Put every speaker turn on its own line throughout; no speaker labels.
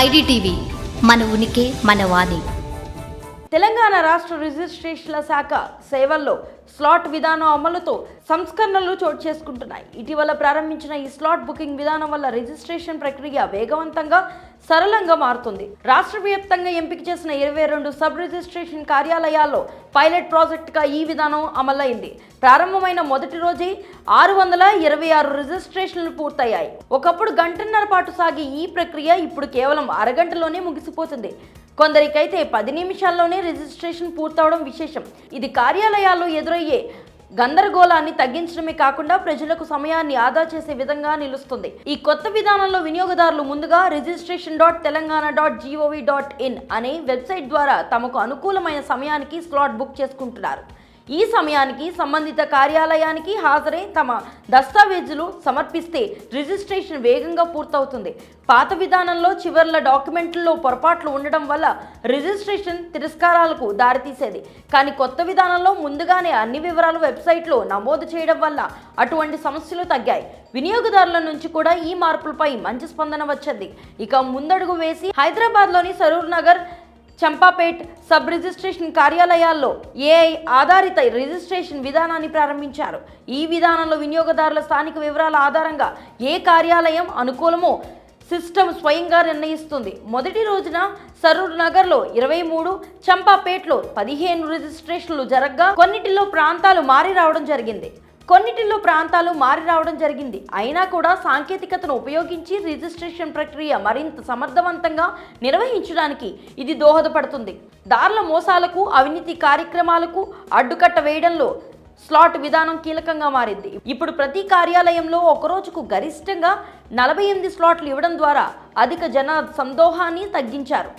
IDTV మన ఉనికి మన వాణి.
తెలంగాణ రాష్ట్ర రిజిస్ట్రేషన్ల శాఖ సేవల్లో స్లాట్ విధానం అమలుతో సంస్కరణలు చోటు చేసుకుంటున్నాయి. ఇటీవల ప్రారంభించిన ఈ స్లాట్ బుకింగ్ విధానం వల్ల రిజిస్ట్రేషన్ ప్రక్రియ వేగవంతంగా సరళంగా మారుతుంది. రాష్ట్ర వ్యాప్తంగా ఎంపిక చేసిన 22 సబ్ రిజిస్ట్రేషన్ కార్యాలయాల్లో పైలట్ ప్రాజెక్టుగా ఈ విధానం అమలైంది. ప్రారంభమైన మొదటి రోజే 626 రిజిస్ట్రేషన్లు పూర్తయ్యాయి. ఒకప్పుడు గంటన్నర పాటు సాగే ఈ ప్రక్రియ ఇప్పుడు కేవలం అరగంటలోనే ముగిసిపోతుంది. కొందరికైతే 10 నిమిషాల్లోనే రిజిస్ట్రేషన్ పూర్తవడం విశేషం. ఇది కార్యాలయాల్లో ఎదురయ్యే గందరగోళాన్ని తగ్గించడమే కాకుండా ప్రజలకు సమయాన్ని ఆదా చేసే విధంగా నిలుస్తుంది. ఈ కొత్త విధానంలో వినియోగదారులు ముందుగా registration.telangana.gov.in అనే వెబ్సైట్ ద్వారా తమకు అనుకూలమైన సమయానికి స్లాట్ బుక్ చేసుకుంటున్నారు. ఈ సమయానికి సంబంధిత కార్యాలయానికి హాజరై తమ దస్తావేజులు సమర్పిస్తే రిజిస్ట్రేషన్ వేగంగా పూర్తవుతుంది. పాత విధానంలో చివర్ల డాక్యుమెంట్లలో పొరపాట్లు ఉండడం వల్ల రిజిస్ట్రేషన్ తిరస్కారాలకు దారితీసేది. కానీ కొత్త విధానంలో ముందుగానే అన్ని వివరాలు వెబ్సైట్లో నమోదు చేయడం వల్ల అటువంటి సమస్యలు తగ్గాయి. వినియోగదారుల నుంచి కూడా ఈ మార్పులపై మంచి స్పందన వచ్చింది. ఇక ముందడుగు వేసి హైదరాబాద్లోని సరూర్ నగర్, చంపాపేట్ సబ్ రిజిస్ట్రేషన్ కార్యాలయాల్లో ఏఐ ఆధారిత రిజిస్ట్రేషన్ విధానాన్ని ప్రారంభించారు. ఈ విధానంలో వినియోగదారుల స్థానిక వివరాల ఆధారంగా ఏ కార్యాలయం అనుకూలమో సిస్టమ్ స్వయంగా నిర్ణయిస్తుంది. మొదటి రోజున సరూర్ నగర్లో 23, చంపాపేట్లో 15 రిజిస్ట్రేషన్లు జరగగా కొన్నిటిలో ప్రాంతాలు మారి రావడం జరిగింది. అయినా కూడా సాంకేతికతను ఉపయోగించి రిజిస్ట్రేషన్ ప్రక్రియ మరింత సమర్థవంతంగా నిర్వహించడానికి ఇది దోహదపడుతుంది. దారుల మోసాలకు, అవినీతి కార్యక్రమాలకు అడ్డుకట్ట వేయడంలో స్లాట్ విధానం కీలకంగా మారింది. ఇప్పుడు ప్రతి కార్యాలయంలో ఒక రోజుకు గరిష్టంగా 48 స్లాట్లు ఇవ్వడం ద్వారా అధిక జన సందోహాన్ని తగ్గించారు.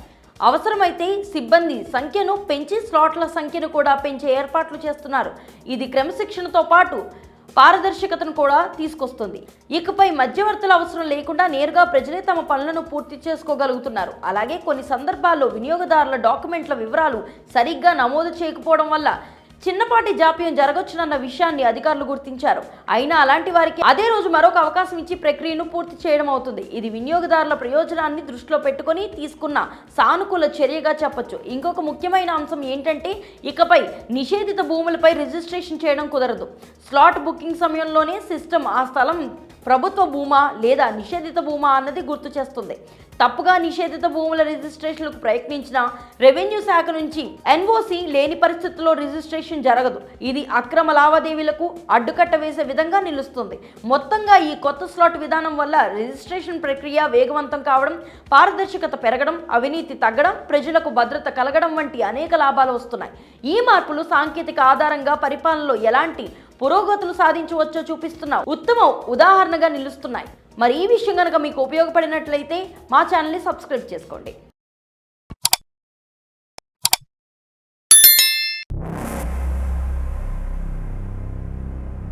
అవసరమైతే సిబ్బంది సంఖ్యను పెంచి స్లాట్ల సంఖ్యను కూడా పెంచే ఏర్పాట్లు చేస్తున్నారు. ఇది క్రమశిక్షణతో పాటు పారదర్శకతను కూడా తీసుకొస్తుంది. ఇకపై మధ్యవర్తుల అవసరం లేకుండా నేరుగా ప్రజలే తమ పనులను పూర్తి చేసుకోగలుగుతున్నారు. అలాగే కొన్ని సందర్భాల్లో వినియోగదారుల డాక్యుమెంట్ల వివరాలు సరిగ్గా నమోదు చేయకపోవడం వల్ల చిన్నపాటి జాప్యం జరగొచ్చునన్న విషయాన్ని అధికారులు గుర్తించారు. అయినా అలాంటి వారికి అదే రోజు మరొక అవకాశం ఇచ్చి ప్రక్రియను పూర్తి చేయడం అవుతుంది. ఇది వినియోగదారుల ప్రయోజనాన్ని దృష్టిలో పెట్టుకుని తీసుకున్న సానుకూల చర్యగా చెప్పొచ్చు. ఇంకొక ముఖ్యమైన అంశం ఏంటంటే ఇకపై నిషేధిత భూములపై రిజిస్ట్రేషన్ చేయడం కుదరదు. స్లాట్ బుకింగ్ సమయంలోనే సిస్టమ్ ఆ స్థలం ప్రభుత్వ భూమా లేదా నిషేధిత భూమా అన్నది గుర్తు చేస్తుంది. తప్పుగా నిషేధిత భూముల రిజిస్ట్రేషన్లకు ప్రయత్నించిన రెవెన్యూ శాఖ నుంచి ఎన్ఓసి లేని పరిస్థితుల్లో రిజిస్ట్రేషన్ జరగదు. ఇది అక్రమ లావాదేవీలకు అడ్డుకట్ట వేసే విధంగా నిలుస్తుంది. మొత్తంగా ఈ కొత్త స్లాట్ విధానం వల్ల రిజిస్ట్రేషన్ ప్రక్రియ వేగవంతం కావడం, పారదర్శకత పెరగడం, అవినీతి తగ్గడం, ప్రజలకు భద్రత కలగడం వంటి అనేక లాభాలు వస్తున్నాయి. ఈ మార్పులు సాంకేతిక ఆధారంగా పరిపాలనలో ఎలాంటి పురోగతులు సాధించవచ్చో చూపిస్తున్న ఉత్తమ ఉదాహరణగా నిలుస్తున్నాయి. మరి ఈ విషయం కనుక మీకు ఉపయోగపడినట్లయితే మా ఛానల్ని సబ్స్క్రైబ్ చేసుకోండి.